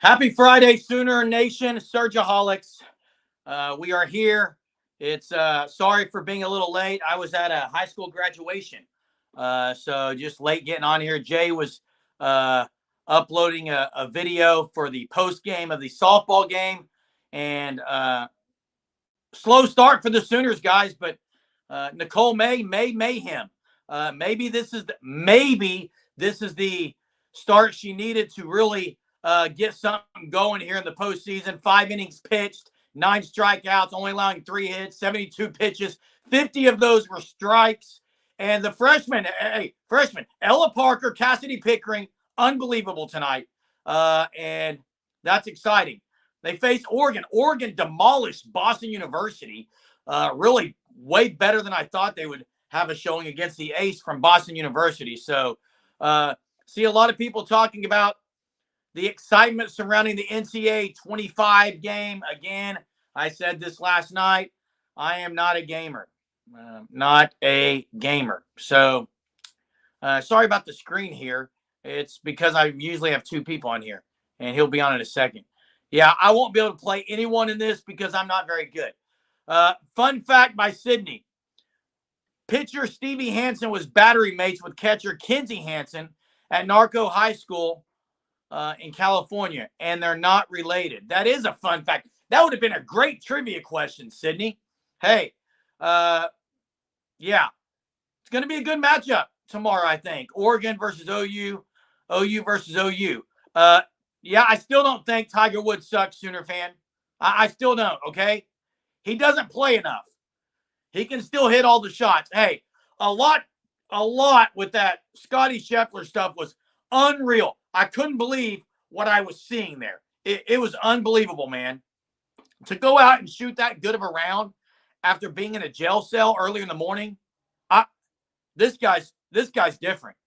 Happy Friday, Sooner Nation, Surgeaholics. We are here. It's sorry for being a little late. I was at a high school graduation, so just late getting on here. Jay was uploading a video for the post game of the softball game, and slow start for the Sooners, guys. But Nicole May mayhem. Maybe this is the start she needed to really get something going here in the postseason. 5 innings pitched, 9 strikeouts, only allowing 3 hits, 72 pitches. 50 of those were strikes. And the freshman, Ella Parker, Cassidy Pickering, unbelievable tonight. And that's exciting. They faced Oregon. Oregon demolished Boston University. Really way better than I thought they would have a showing against the ace from Boston University. So see a lot of people talking about the excitement surrounding the NCAA 25 game. Again, I said this last night. I am not a gamer. Not a gamer. So sorry about the screen here. It's because I usually have 2 people on here, and he'll be on in a second. Yeah, I won't be able to play anyone in this because I'm not very good. Fun fact by Sydney. Pitcher Stevie Hansen was battery mates with catcher Kinsey Hansen at Narco High School in California, and they're not related. That is a fun fact. That would have been a great trivia question, Sydney. Hey, yeah, it's going to be a good matchup tomorrow, I think. Oregon versus OU, OU versus OU. Yeah, I still don't think Tiger Woods sucks, Sooner fan. I still don't, okay? He doesn't play enough. He can still hit all the shots. Hey, a lot with that Scotty Scheffler stuff was unreal. I couldn't believe what I was seeing there. It was unbelievable, man. To go out and shoot that good of a round after being in a jail cell early in the morning, this guy's different.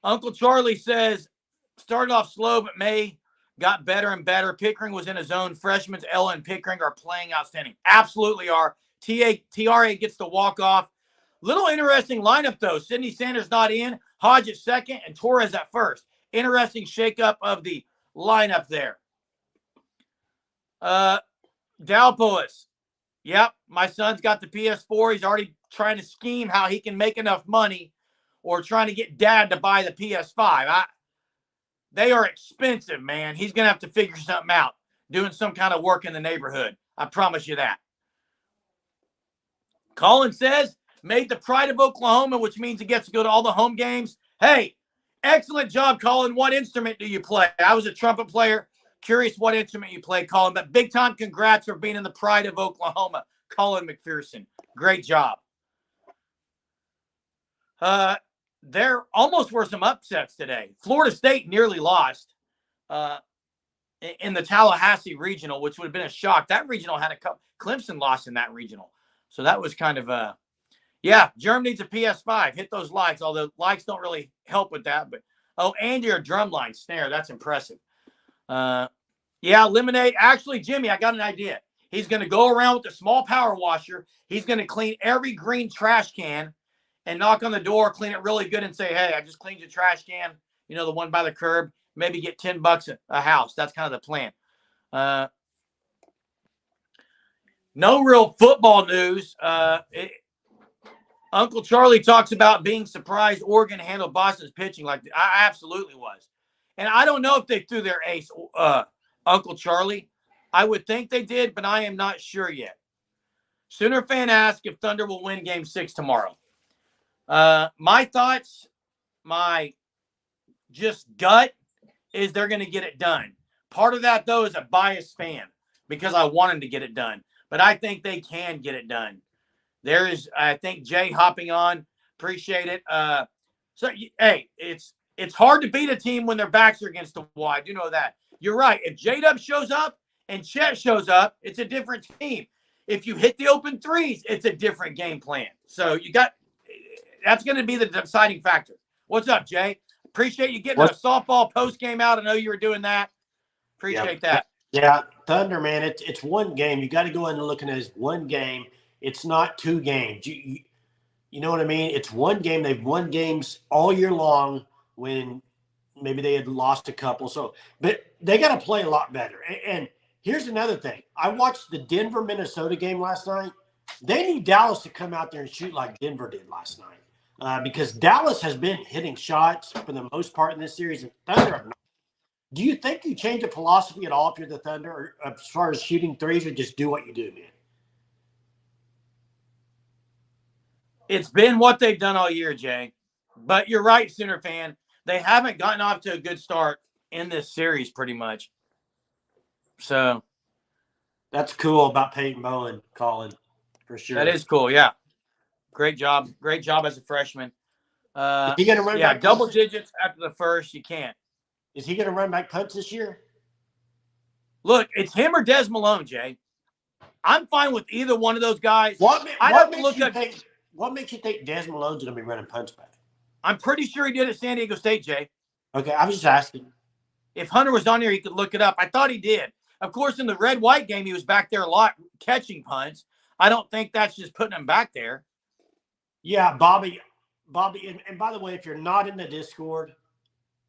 Uncle Charlie says, started off slow, but May got better and better. Pickering was in his zone. Freshmen Ella and Pickering are playing outstanding. Absolutely are. TRA gets the walk-off. Little interesting lineup, though. Sidney Sanders not in. Hodge at second and Torres at first. Interesting shakeup of the lineup there. Dalpois. Yep, my son's got the PS4. He's already trying to scheme how he can make enough money or trying to get dad to buy the PS5. They are expensive, man. He's going to have to figure something out, doing some kind of work in the neighborhood. I promise you that. Colin says, made the pride of Oklahoma, which means he gets to go to all the home games. Hey, excellent job, Colin. What instrument do you play? I was a trumpet player. Curious what instrument you play, Colin. But big time congrats for being in the pride of Oklahoma, Colin McPherson. Great job. There almost were some upsets today. Florida State nearly lost in the Tallahassee regional, which would have been a shock. That regional had a couple. Clemson lost in that regional. So that was kind of yeah, Germ needs a PS5. Hit those likes, although likes don't really help with that. But, oh, and your drumline snare. That's impressive. Yeah, Lemonade. Actually, Jimmy, I got an idea. He's going to go around with a small power washer. He's going to clean every green trash can and knock on the door, clean it really good and say, hey, I just cleaned your trash can, you know, the one by the curb, maybe get $10 a house. That's kind of the plan. No real football news. Uncle Charlie talks about being surprised Oregon handled Boston's pitching like that. I absolutely was. And I don't know if they threw their ace, Uncle Charlie. I would think they did, but I am not sure yet. Sooner fan asked if Thunder will win Game 6 tomorrow. My thoughts, my just gut is they're going to get it done. Part of that, though, is a biased fan because I want them to get it done. But I think they can get it done. There is, I think, Jay hopping on. Appreciate it. So, hey, it's hard to beat a team when their backs are against the wall. I do know that. You're right. If J-Dub shows up and Chet shows up, it's a different team. If you hit the open threes, it's a different game plan. So that's going to be the deciding factor. What's up, Jay? Appreciate you getting a softball post game out. I know you were doing that. Appreciate that. Yeah, Thunder, man, it's one game. You got to go in and look at it as one game. It's not 2 games. You know what I mean? It's one game. They've won games all year long when maybe they had lost a couple. So, but they got to play a lot better. And here's another thing. I watched the Denver Minnesota game last night. They need Dallas to come out there and shoot like Denver did last night, because Dallas has been hitting shots for the most part in this series, and Thunder have not. Do you think you change the philosophy at all if you're the Thunder, or as far as shooting threes, or just do what you do, man? It's been what they've done all year, Jay. But you're right, Sooner fan. They haven't gotten off to a good start in this series, pretty much. So that's cool about Peyton Bowen, Colin, for sure. That is cool. Yeah, great job. Great job as a freshman. Is he going to run back double punts? digits after the first? You can't. Is he going to run back punts this year? Look, it's him or Des Malone, Jay. I'm fine with either one of those guys. What makes you think Des Malone's going to be running punts back? I'm pretty sure he did at San Diego State, Jay. Okay, I was just asking. If Hunter was on here, he could look it up. I thought he did. Of course, in the red-white game, he was back there a lot catching punts. I don't think that's just putting him back there. Yeah, Bobby, and by the way, if you're not in the Discord,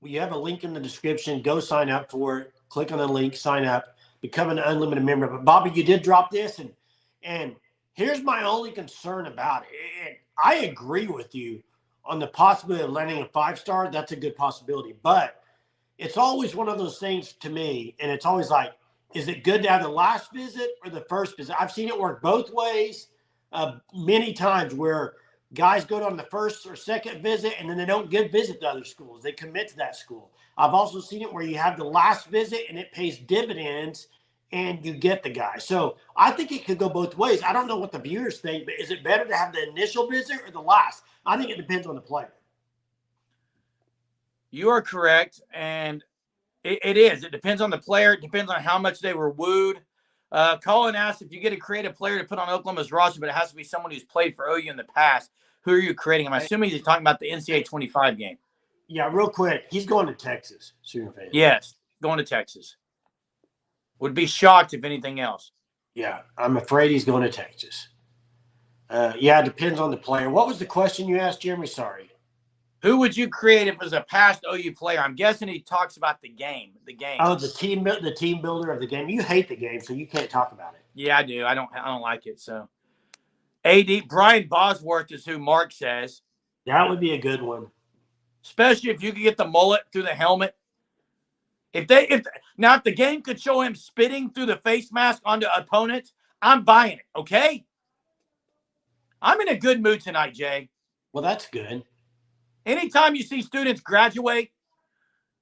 we have a link in the description. Go sign up for it. Click on the link, sign up, become an unlimited member. But Bobby, you did drop this, and here's my only concern about it. And I agree with you on the possibility of landing a 5-star. That's a good possibility. But it's always one of those things to me, and it's always like, is it good to have the last visit or the first visit? I've seen it work both ways many times, where guys go on the first or second visit and then they don't visit the other schools. They commit to that school. I've also seen it where you have the last visit and it pays dividends and you get the guy. So I think it could go both ways. I don't know what the viewers think, but is it better to have the initial visit or the last? I think it depends on the player. You are correct, and it is. It depends on the player. It depends on how much they were wooed. Colin asked, if you get a creative player to put on Oklahoma's roster, but it has to be someone who's played for OU in the past, who are you creating? I'm assuming he's talking about the NCAA 25 game. Yeah, real quick. He's going to Texas. Yes, going to Texas. Would be shocked if anything else. Yeah, I'm afraid he's going to Texas. Yeah, it depends on the player. What was the question you asked, Jeremy? Sorry. Who would you create if it was a past OU player? I'm guessing he talks about the game. Oh, the team builder of the game. You hate the game, so you can't talk about it. Yeah, I do. I don't like it. So, AD Brian Bosworth is who Mark says. That would be a good one, especially if you could get the mullet through the helmet. If the game could show him spitting through the face mask onto opponents, I'm buying it. Okay. I'm in a good mood tonight, Jay. Well, that's good. Anytime you see students graduate,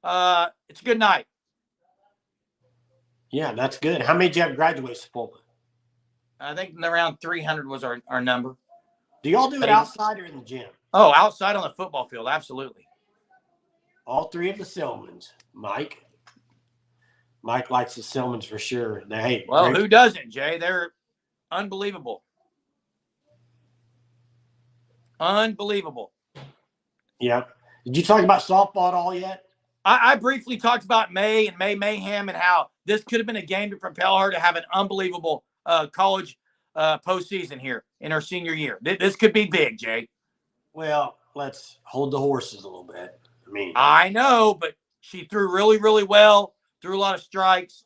it's a good night. Yeah, that's good. How many did you have graduate, Sepulpa? I think around 300 was our number. Do y'all do it outside or in the gym? Oh, outside on the football field, absolutely. All three of the Silmans. Mike likes the Silmans for sure. Well, who doesn't, Jay? They're unbelievable. Unbelievable. Yeah. Did you talk about softball at all yet? I briefly talked about May and May Mayhem and how this could have been a game to propel her to have an unbelievable college postseason here in her senior year. This could be big, Jay. Well, let's hold the horses a little bit. I know, but she threw really, really well, threw a lot of strikes.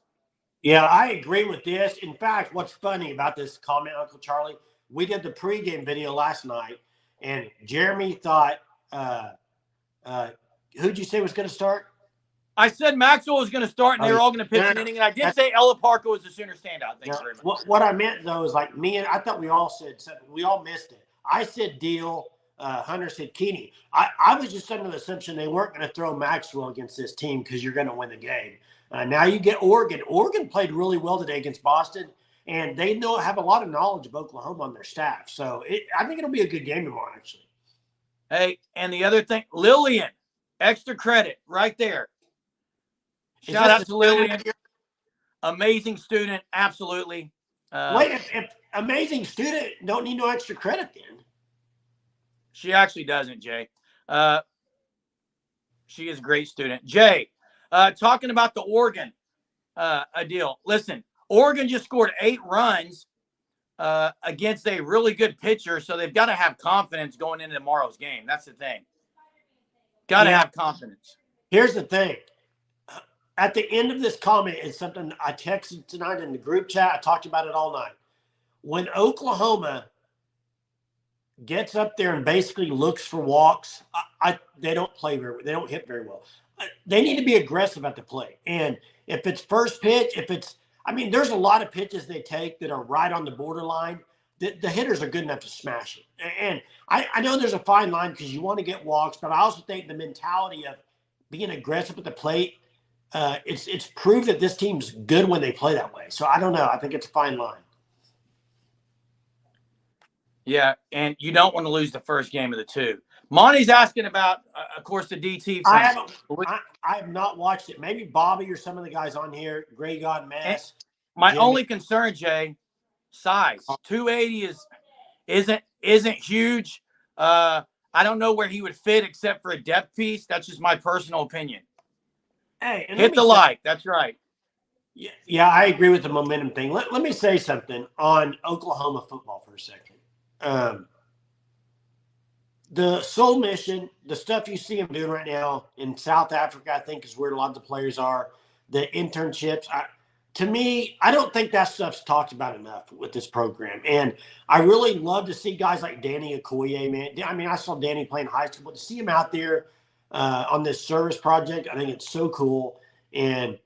Yeah, I agree with this. In fact, what's funny about this comment, Uncle Charlie, we did the pregame video last night, and Jeremy thought who'd you say was going to start? I said Maxwell was going to start, and they were all going to pitch an inning. And I did say Ella Parker was the Sooner standout. Thanks very much. What I meant, though, is like I thought we all said something. We all missed it. I said Deal. Hunter said Keeney. I was just under the assumption they weren't going to throw Maxwell against this team because you're going to win the game. Now you get Oregon. Oregon played really well today against Boston, and they have a lot of knowledge of Oklahoma on their staff. So I think it'll be a good game tomorrow, actually. Hey, and the other thing, Lillian, extra credit right there. Shout out to Lillian. Amazing student, absolutely. Wait, if amazing student, don't need no extra credit then. She actually doesn't, Jay. She is a great student. Jay, talking about the Oregon deal. Listen, Oregon just scored 8 runs against a really good pitcher, so they've got to have confidence going into tomorrow's game. That's the thing. Got to have confidence. Here's the thing. At the end of this comment is something I texted tonight in the group chat. I talked about it all night. When Oklahoma gets up there and basically looks for walks, they don't play they don't hit very well. They need to be aggressive at the plate. And if it's first pitch, there's a lot of pitches they take that are right on the borderline. The hitters are good enough to smash it. And I know there's a fine line because you want to get walks, but I also think the mentality of being aggressive at the plate, it's proved that this team's good when they play that way. So I don't know. I think it's a fine line. Yeah, and you don't want to lose the first game of the two. Monty's asking about, of course, the DT. I have not watched it. Maybe Bobby or some of the guys on here, Gray God Mass. My only concern, Jay, size. 280 isn't huge. I don't know where he would fit except for a depth piece. That's just my personal opinion. Hey, hit the like. That's right. Yeah, I agree with the momentum thing. Let me say something on Oklahoma football for a second. The sole mission, the stuff you see them doing right now in South Africa, I think is where a lot of the players are. The internships, to me, I don't think that stuff's talked about enough with this program. And I really love to see guys like Danny Okoye, man. I mean, I saw Danny playing high school, but to see him out there on this service project, I think it's so cool. And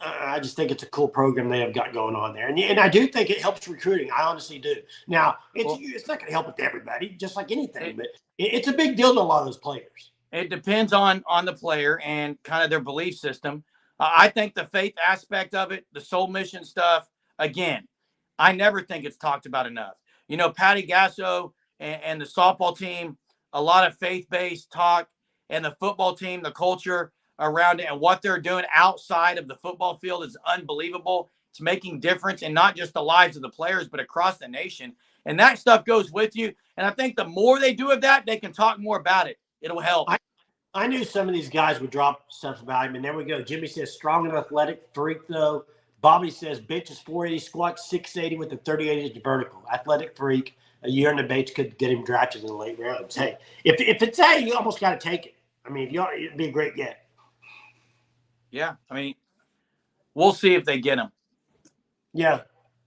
I just think it's a cool program they have got going on there. And I do think it helps recruiting. I honestly do. Now, it's not going to help with everybody, just like anything, but it's a big deal to a lot of those players. It depends on the player and kind of their belief system. I think the faith aspect of it, the soul mission stuff, again, I never think it's talked about enough. You know, Patty Gasso and the softball team, a lot of faith-based talk, and the football team, the culture around it and what they're doing outside of the football field is unbelievable. It's making difference in not just the lives of the players, but across the nation. And that stuff goes with you. And I think the more they do of that, they can talk more about it. It'll help. I knew some of these guys would drop stuff about him. And there we go. Jimmy says, strong and athletic freak, though. Bobby says, bitch is 480, squat 680 with a 38-inch vertical. Athletic freak. A year in the Bates could get him drafted in the late rounds. Hey, if it's A, you almost got to take it. I mean, it'd be a great get. Yeah, I mean, we'll see if they get him. Yeah.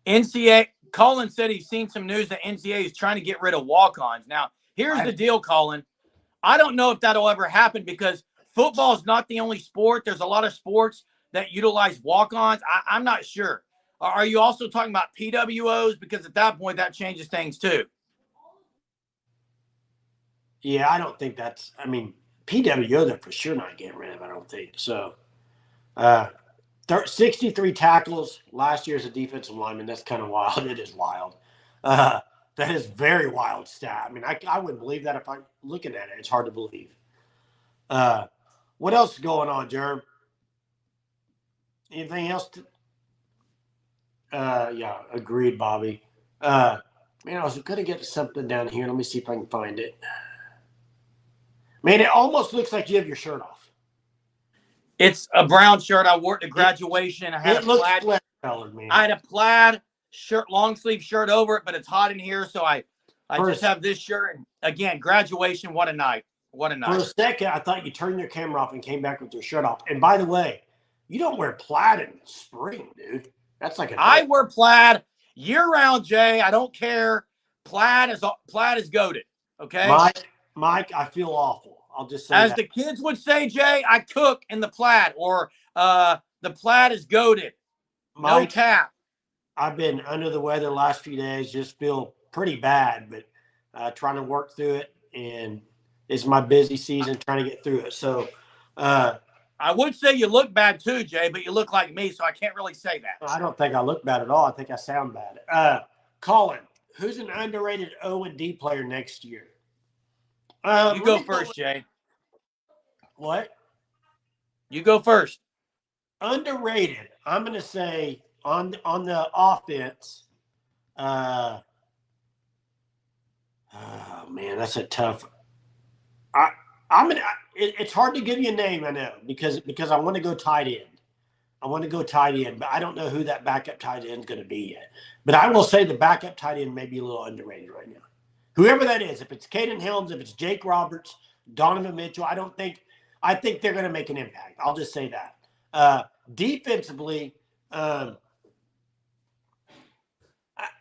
NCAA, Colin said he's seen some news that NCAA is trying to get rid of walk-ons. Now, here's the deal, Colin. I don't know if that'll ever happen because football is not the only sport. There's a lot of sports that utilize walk-ons. I'm not sure. Are you also talking about PWOs? Because at that point, that changes things too. Yeah, I don't think that's – I mean, PWO, they're for sure not getting rid of, I don't think. So, 63 tackles last year as a defensive lineman. That's kind of wild. It is wild. That is very wild stat. I mean, I wouldn't believe that if I'm looking at it. It's hard to believe. What else is going on, Jerm? Anything else? Yeah, agreed, Bobby. Man, I was going to get something down here. Let me see if I can find it. Man, it almost looks like you have your shirt off. It's a brown shirt. I wore it to graduation. I had plaid colored, man. I had a plaid shirt, long sleeve shirt over it, but it's hot in here, so I just have this shirt. And again, graduation. What a night! What a night! For a second, I thought you turned your camera off and came back with your shirt off. And by the way, you don't wear plaid in spring, dude. That's like I wear plaid year round, Jay. I don't care. Plaid is goated. Okay, Mike, I feel awful. I'll just say as the kids would say, Jay, I cook in the plaid, or the plaid is goated. No cap. I've been under the weather the last few days. Just feel pretty bad, but trying to work through it. And it's my busy season trying to get through it. So I would say you look bad too, Jay, but you look like me, so I can't really say that. I don't think I look bad at all. I think I sound bad. Colin, who's an underrated O&D player next year? You go first, Jay. What? You go first. Underrated. I'm going to say on the offense. Oh man, that's a tough. It's hard to give you a name, I know, because I want to go tight end. But I don't know who that backup tight end is going to be yet. But I will say the backup tight end may be a little underrated right now. Whoever that is, if it's Caden Helms, if it's Jake Roberts, Donovan Mitchell, I don't think I think they're going to make an impact. I'll just say that. Defensively, I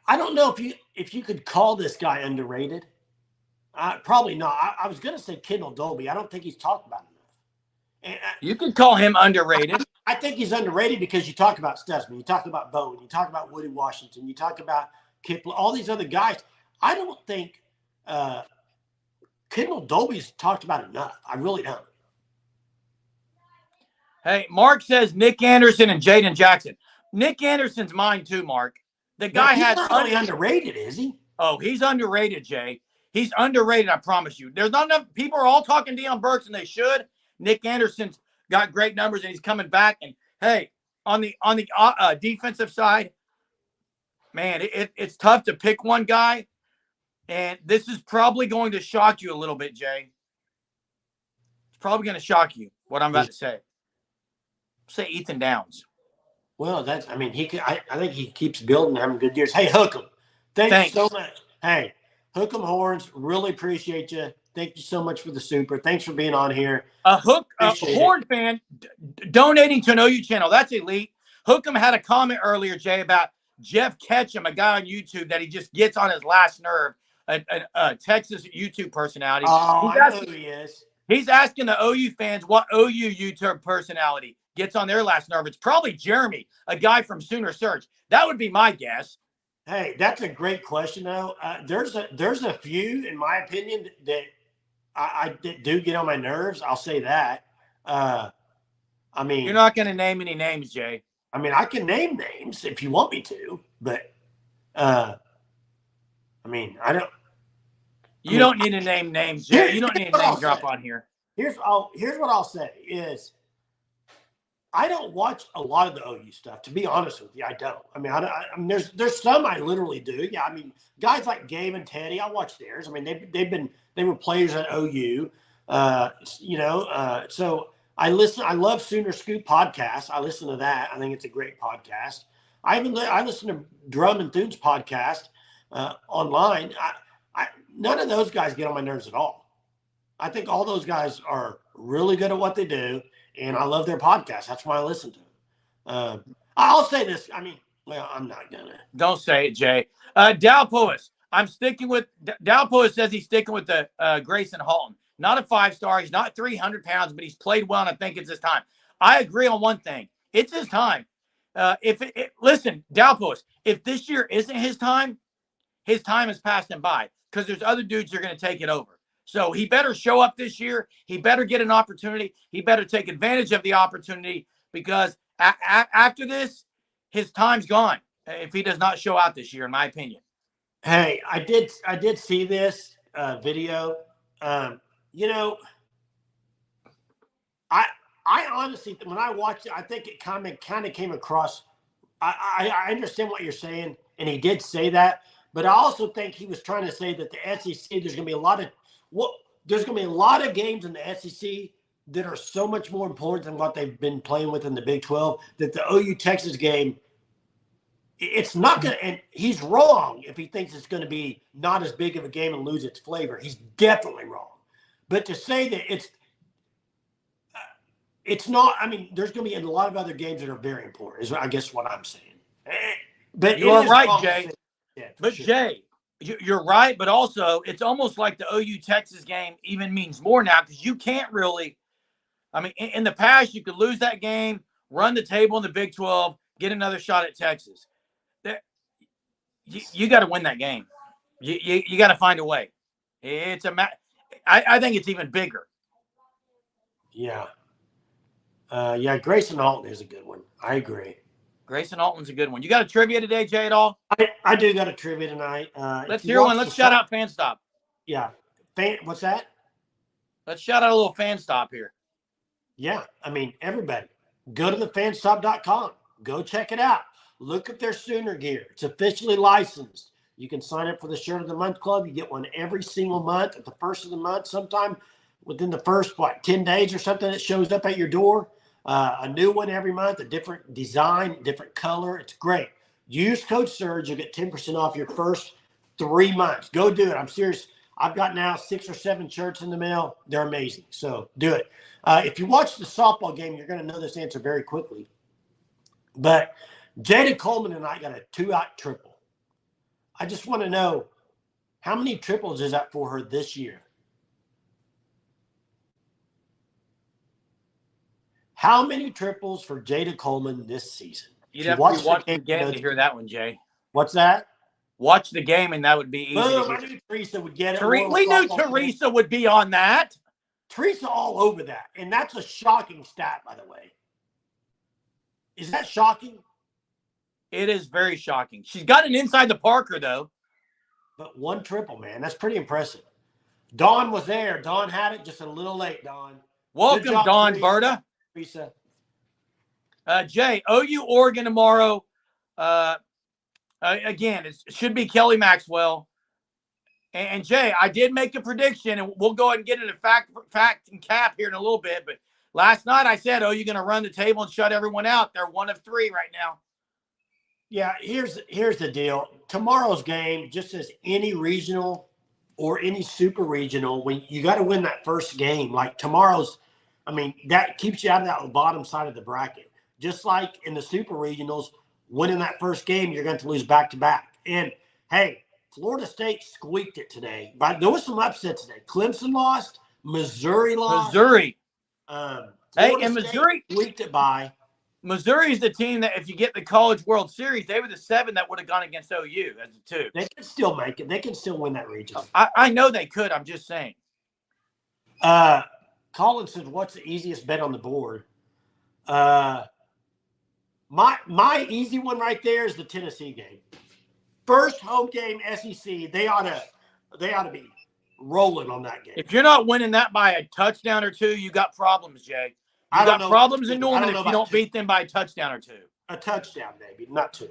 don't know if you could call this guy underrated. Probably not. I was going to say Kendall Dolby. I don't think he's talked about enough. And you could call him underrated. I think he's underrated because you talk about Stutzman, you talk about Bowen, you talk about Woody Washington, you talk about Kipling, all these other guys. I don't think Kendall Dolby's talked about enough. I really don't. Hey, Mark says Nick Anderson and Jaden Jackson. Nick Anderson's mine too, Mark. The guy he's has not really underrated, is he? Oh, he's underrated, Jay. He's underrated, I promise you. There's not enough people are all talking Deion Burks, and they should. Nick Anderson's got great numbers, and he's coming back. And hey, on the defensive side, man, it's tough to pick one guy. And this is probably going to shock you a little bit, Jay. It's probably going to shock you what I'm about to say. Say Ethan Downs. Well, I think he keeps building, having good years. Hey, Hookem, thanks so much. Hey, Hookem Horns, really appreciate you. Thank you so much for the super. Thanks for being on here. A Horn fan donating to an OU channel. That's elite. Hookem had a comment earlier, Jay, about Jeff Ketchum, a guy on YouTube that he just gets on his last nerve, a Texas YouTube personality. Oh, I know who he is. He's asking the OU fans what OU YouTube personality gets on their last nerve. It's probably Jeremy, a guy from Sooner Search. That would be my guess. Hey, that's a great question, though. There's a few, in my opinion, that I do get on my nerves. I'll say that. I mean, you're not going to name any names, Jay. I mean, I can name names if you want me to, but I mean, I don't. You don't need to name names, Jay. You don't need a name drop on here. Here's what I'll say is, I don't watch a lot of the OU stuff. To be honest with you, I don't. I mean, there's some I literally do. Yeah, I mean, guys like Gabe and Teddy, I watch theirs. I mean, they were players at OU. So I listen. I love Sooner Scoop podcast. I listen to that. I think it's a great podcast. I listen to Drum and Thunes podcast online. None of those guys get on my nerves at all. I think all those guys are really good at what they do, and I love their podcast. That's why I listen to them. I'll say this. I mean, well, I'm not gonna. Don't say it, Jay. Dalpois. I'm sticking with Dalpois. Says he's sticking with the Grayson Halton. Not a 5-star. He's not 300 pounds, but he's played well, and I think it's his time. I agree on one thing. It's his time. Listen, Dalpois, if this year isn't his time has passed him by because there's other dudes that are going to take it over. So he better show up this year. He better get an opportunity. He better take advantage of the opportunity because after this, his time's gone if he does not show out this year, in my opinion. Hey, I did see this video. I honestly, when I watched it, I think it kind of came across. I understand what you're saying, and he did say that, but I also think he was trying to say that the SEC, there's going to be a lot of games in the SEC that are so much more important than what they've been playing with in the Big 12. That the OU Texas game, it's not going to. And he's wrong if he thinks it's going to be not as big of a game and lose its flavor. He's definitely wrong. But to say that it's not. I mean, there's going to be a lot of other games that are very important. Is I guess what I'm saying. But you are right, Jay. But sure. Jay, you're right. But also, it's almost like the OU Texas game even means more now because you can't really. I mean, in the past, you could lose that game, run the table in the Big 12, get another shot at Texas. You got to win that game. You got to find a way. It's I think it's even bigger. Yeah. Grayson Alton is a good one. I agree. Grayson Alton's a good one. You got a trivia today, Jay, at all? I do got a trivia tonight. Let's hear one. Let's shout out Fan Stop. Yeah. What's that? Let's shout out a little Fan Stop here. Yeah. I mean, everybody, go to thefanstop.com. Go check it out. Look at their Sooner gear. It's officially licensed. You can sign up for the Shirt of the Month Club. You get one every single month at the first of the month. Sometime within the first, 10 days or something, it shows up at your door. A new one every month, a different design, different color. It's great. Use code SURGE. You'll get 10% off your first 3 months. Go do it. I'm serious. I've got now 6 or 7 shirts in the mail. They're amazing. So do it. If you watch the softball game, you're going to know this answer very quickly. But Jada Coleman and I got a 2-out triple. I just want to know, how many triples is that for her this year? How many triples for Jada Coleman this season? You'd have to watch the game to hear that one, Jay. What's that? Watch the game, and that would be easy. Boom, I knew Teresa would get it. We knew Teresa would be on that. Teresa all over that. And that's a shocking stat, by the way. Is that shocking? It is very shocking. She's got an inside the Parker, though. But 1 triple, man. That's pretty impressive. Dawn was there. Dawn had it just a little late, Dawn. Welcome, Dawn Berta. Teresa. Jay, OU Oregon tomorrow. Again, it should be Kelly Maxwell. And Jay, I did make a prediction, and we'll go ahead and get into fact and cap here in a little bit. But last night I said, you're going to run the table and shut everyone out. They're 1 of 3 right now. Yeah, here's the deal. Tomorrow's game, just as any regional or any super regional, when you got to win that first game, like tomorrow's, that keeps you out of that bottom side of the bracket. Just like in the super regionals, winning that first game, you're going to lose back-to-back. And, hey, Florida State squeaked it today. But there was some upsets today. Clemson lost. Missouri lost. Missouri Missouri squeaked it by. Missouri is the team that if you get the College World Series, they were the 7 that would have gone against OU as a 2. They can still make it. They can still win that region. I know they could. I'm just saying. Colin says, what's the easiest bet on the board? My easy one right there is the Tennessee game. First home game, SEC. They ought to be rolling on that game. If you're not winning that by a touchdown or 2, you got problems, Jay. You got problems in Norman if you don't beat them by a touchdown or 2. A touchdown, maybe, not 2.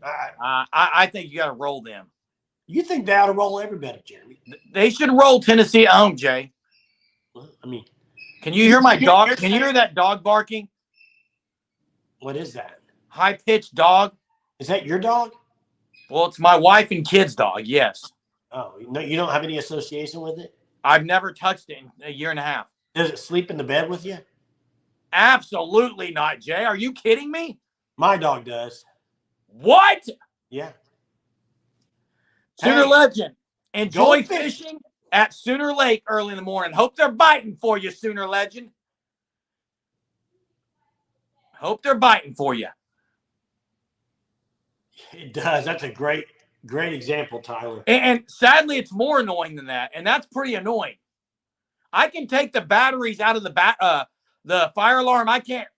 I think you got to roll them. You think they ought to roll everybody, Jeremy? They should roll Tennessee at home, Jay. Well, can you hear my dog? Can you hear that dog barking? What is that? High-pitched dog. Is that your dog? Well, it's my wife and kid's dog, yes. Oh, no, you don't have any association with it? I've never touched it in a year and a half. Does it sleep in the bed with you? Absolutely not, Jay. Are you kidding me? My dog does. What? Yeah. Sooner Legend. Enjoy fishing at Sooner Lake early in the morning. Hope they're biting for you, Sooner Legend. Hope they're biting for you. It does. That's a great example, Tyler. And sadly, it's more annoying than that, and that's pretty annoying. I can take the batteries out of the fire alarm. I can't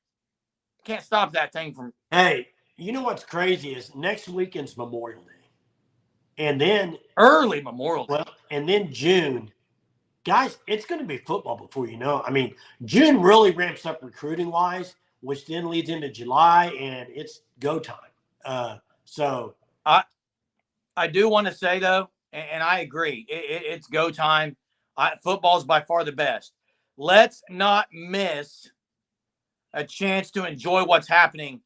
stop that thing from. Hey, you know what's crazy is next weekend's Memorial Day, and then early Memorial Day. Well, and then June, guys, it's going to be football before you know. June really ramps up recruiting wise, which then leads into July, and it's go time. So I do want to say though, and I agree, it's go time. Football's by far the best. Let's not miss a chance to enjoy what's happening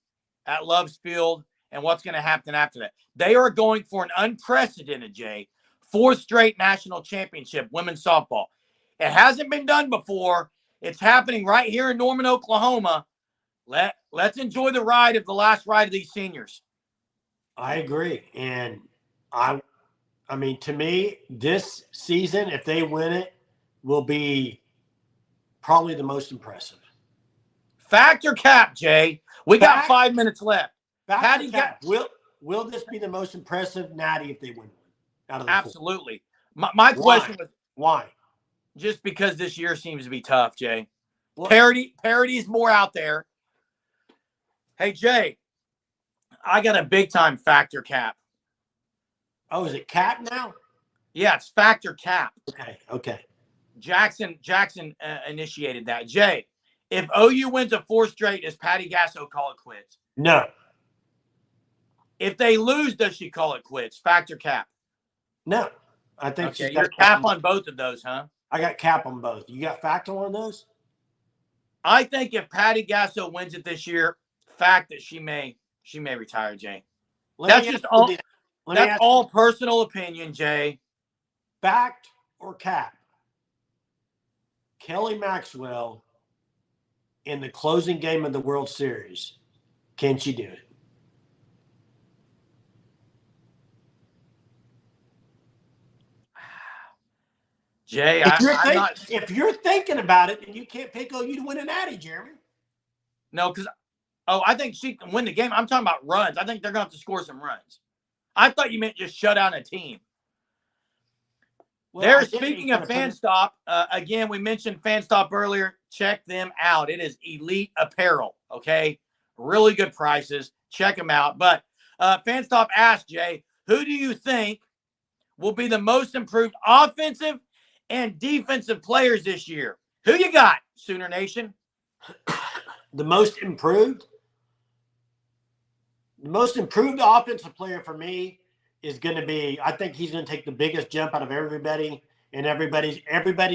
at Love's Field and what's going to happen after that. They are going for an unprecedented, 4th straight national championship women's softball. It hasn't been done before. It's happening right here in Norman, Oklahoma. Let's enjoy the ride of the last ride of these seniors. I agree. And to me, this season, if they win it, will be probably the most impressive. Fact or cap, Jay? We got 5 minutes left. Fact or cap? Will this be the most impressive Natty if they win one out of the Absolutely. My question was why? Just because this year seems to be tough, Jay. Parity is more out there. Hey, Jay, I got a big time factor cap. Oh, is it cap now? Yeah, it's factor cap. Okay. Jackson initiated that. Jay, if OU wins a 4th straight, does Patty Gasso call it quits? No. If they lose, does she call it quits? Factor cap? No. I think she's got cap on both of those, huh? I got cap on both. You got factor on those? I think if Patty Gasso wins it this year, fact that she may retire, Jay. That's all personal opinion, Jay. Fact or cap Kelly Maxwell in the closing game of the World Series, can she do it? Jay, I'm not. If you're thinking about it, and you can't pick OU to win a natty, Jeremy. No, because I think she can win the game. I'm talking about runs. I think they're going to have to score some runs. I thought you meant just shut down a team. Well, speaking of FanStop, again, we mentioned FanStop earlier. Check them out. It is elite apparel, okay? Really good prices. Check them out. But FanStop asked, Jay, who do you think will be the most improved offensive and defensive players this year? Who you got, Sooner Nation? The most improved offensive player for me is going to be, I think he's going to take the biggest jump out of everybody, and everybody's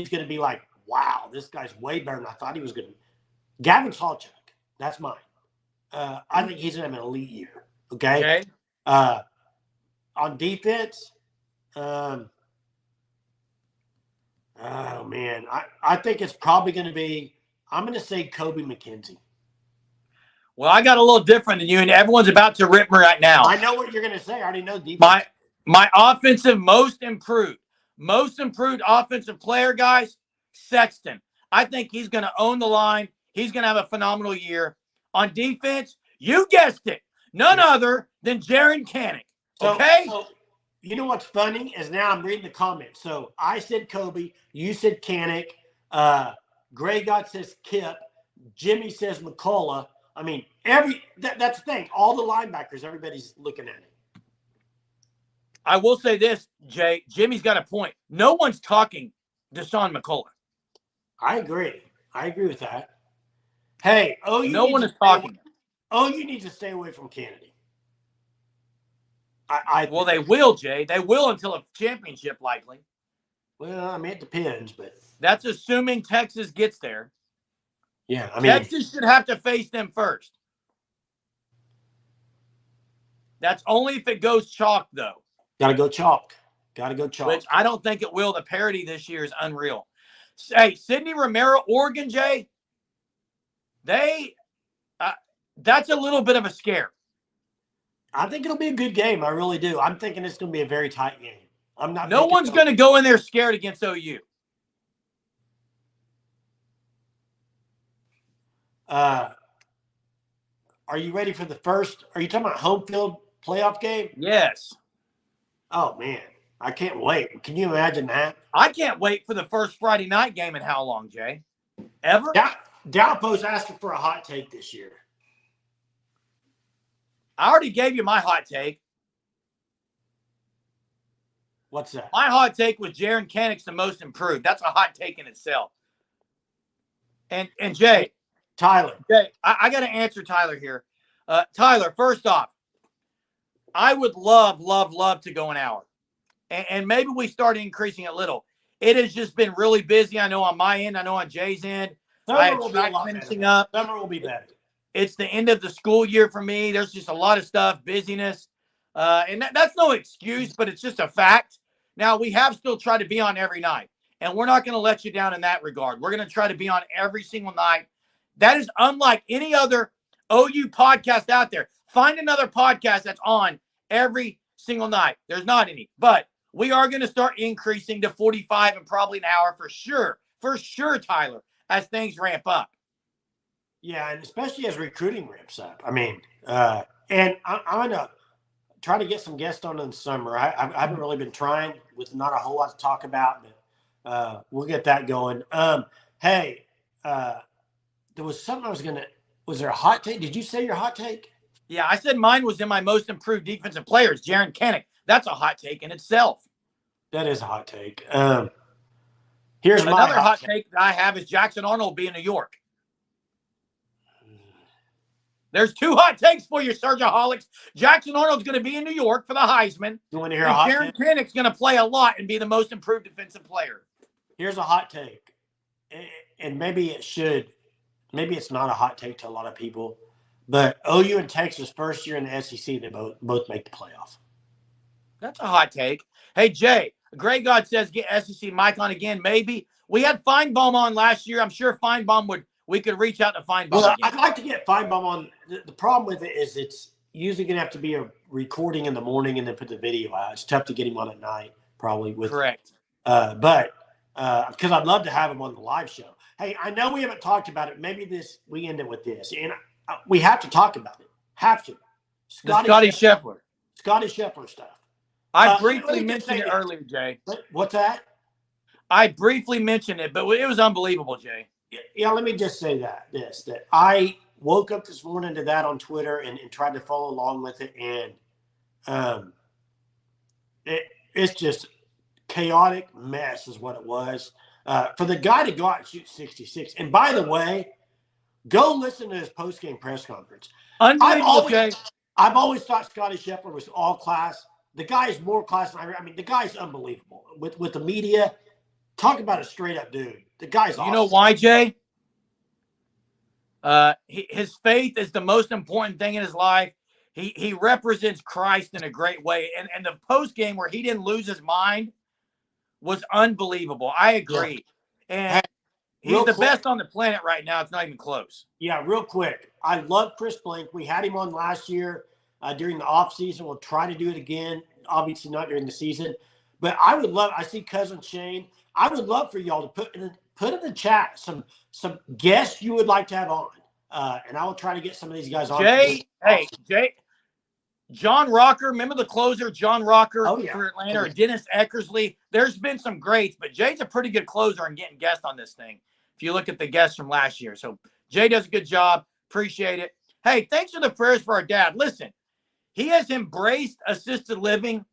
going to be like, wow, this guy's way better than I thought he was going to be. Gavin Sawchuk, that's mine. I think he's going to have an elite year. Okay. On defense, oh man, I think it's probably going to be, I'm going to say Kobe McKenzie. Well, I got a little different than you, and everyone's about to rip me right now. I know what you're going to say. I already know defense. My offensive most improved offensive player, guys, Sexton. I think he's going to own the line. He's going to have a phenomenal year. On defense, you guessed it, none other than Jaron Kanek. Okay? So, you know what's funny is now I'm reading the comments. So I said Kobe, you said Kanek, Gray God says Kip, Jimmy says McCullough. I mean, that's the thing. All the linebackers, everybody's looking at it. I will say this, Jay. Jimmy's got a point. No one's talking Deshaun McCullough. I agree with that. Hey, no one is talking. OU needs to stay away from Kennedy. Well, they will, Jay. They will until a championship, likely. Well, I mean, it depends, but that's assuming Texas gets there. Yeah, I mean, Texas should have to face them first. That's only if it goes chalk, though. Got to go chalk. Which I don't think it will. The parity this year is unreal. Hey, Sidney Romero, Oregon, Jay, that's a little bit of a scare. I think it'll be a good game. I really do. I'm thinking it's going to be a very tight game. No one's going to go in there scared against OU. Are you ready for the first? Are you talking about home field playoff game? Yes. Oh, man. I can't wait. Can you imagine that? I can't wait for the first Friday night game in how long, Jay? Ever? Dalpo's asking for a hot take this year. I already gave you my hot take. What's that? My hot take was Jaron Kanek's the most improved. That's a hot take in itself. And Jay. Tyler. Jay, I got to answer Tyler here. Tyler, first off, I would love to go an hour. And maybe we start increasing it a little. It has just been really busy. I know on my end. I know on Jay's end. Summer will be finishing up. Summer will be better. It's the end of the school year for me. There's just a lot of stuff, busyness. And that's no excuse, but it's just a fact. Now, we have still tried to be on every night. And we're not going to let you down in that regard. We're going to try to be on every single night. That is unlike any other OU podcast out there. Find another podcast that's on every single night. There's not any. But we are going to start increasing to 45 and probably an hour for sure. For sure, Tyler, as things ramp up. Yeah, and especially as recruiting ramps up. I mean, and I'm going to try to get some guests on in the summer. I haven't really been trying with not a whole lot to talk about, but we'll get that going. Hey, there was something was there a hot take? Did you say your hot take? Yeah, I said mine was in my most improved defensive players, Jaron Kanek. That's a hot take in itself. That is a hot take. Here's another hot take that I have is Jackson Arnold will be in New York. There's two hot takes for you, Surgeaholics. Jackson Arnold's going to be in New York for the Heisman. You want to hear a hot take? Jaron Kanek's going to play a lot and be the most improved defensive player. Here's a hot take. And maybe it should. Maybe it's not a hot take to a lot of people. But OU and Texas first year in the SEC, they both make the playoff. That's a hot take. Hey, Jay, Grey God says get SEC Mike on again. Maybe we had Feinbaum on last year. I'm sure Feinbaum we could reach out to Feinbaum Well, again. I'd like to get Feinbaum on. The problem with it is it's usually going to have to be a recording in the morning and then put the video out. It's tough to get him on at night, probably. Correct. But because I'd love to have him on the live show. Hey, I know we haven't talked about it. Maybe we end it with this, and we have to talk about it. Have to. Scotty Scheffler. Scotty Scheffler stuff. I briefly mentioned it earlier, Jay. What's that? I briefly mentioned it, but it was unbelievable, Jay. Yeah, let me just say that I woke up this morning to that on Twitter and tried to follow along with it, and it's just chaotic mess is what it was. For the guy to go out and shoot 66, and by the way, go listen to his post-game press conference. Unbelievable, Jay. I've always thought Scotty Scheffler was all class. The guy is more class than I mean, the guy's unbelievable. With the media, talk about a straight-up dude. The guy's awesome. You know why, Jay? His faith is the most important thing in his life. He represents Christ in a great way. And the post game where he didn't lose his mind was unbelievable. I agree. Yeah. And he's the best on the planet right now. It's not even close. Yeah, real quick. I love Chris Blink. We had him on last year during the offseason. We'll try to do it again. Obviously not during the season. But I see Cousin Shane. I would love for y'all to put in the chat some guests you would like to have on. And I will try to get some of these guys on. Jay, John Rocker, remember the closer, John Rocker for Atlanta, or Dennis Eckersley? There's been some greats, but Jay's a pretty good closer on getting guests on this thing, if you look at the guests from last year. So Jay does a good job. Appreciate it. Hey, thanks for the prayers for our dad. Listen, he has embraced assisted living.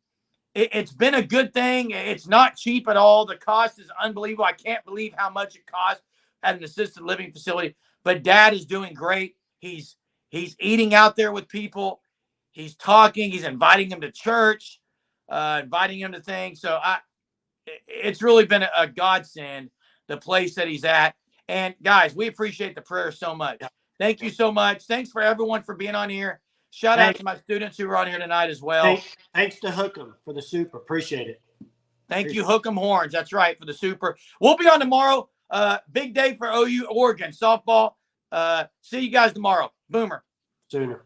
It's been a good thing. It's not cheap at all. The cost is unbelievable. I can't believe how much it costs at an assisted living facility. But Dad is doing great. He's eating out there with people. He's talking. He's inviting them to church, inviting them to things. So it's really been a godsend, the place that he's at. And guys, we appreciate the prayer so much. Thank you so much. Thanks for everyone for being on here. Shout out to my students who are on here tonight as well. Thanks to Hook'em for the super. Appreciate it. Thank you, Hook'em Horns. That's right, for the super. We'll be on tomorrow. Big day for OU Oregon softball. See you guys tomorrow. Boomer. Sooner.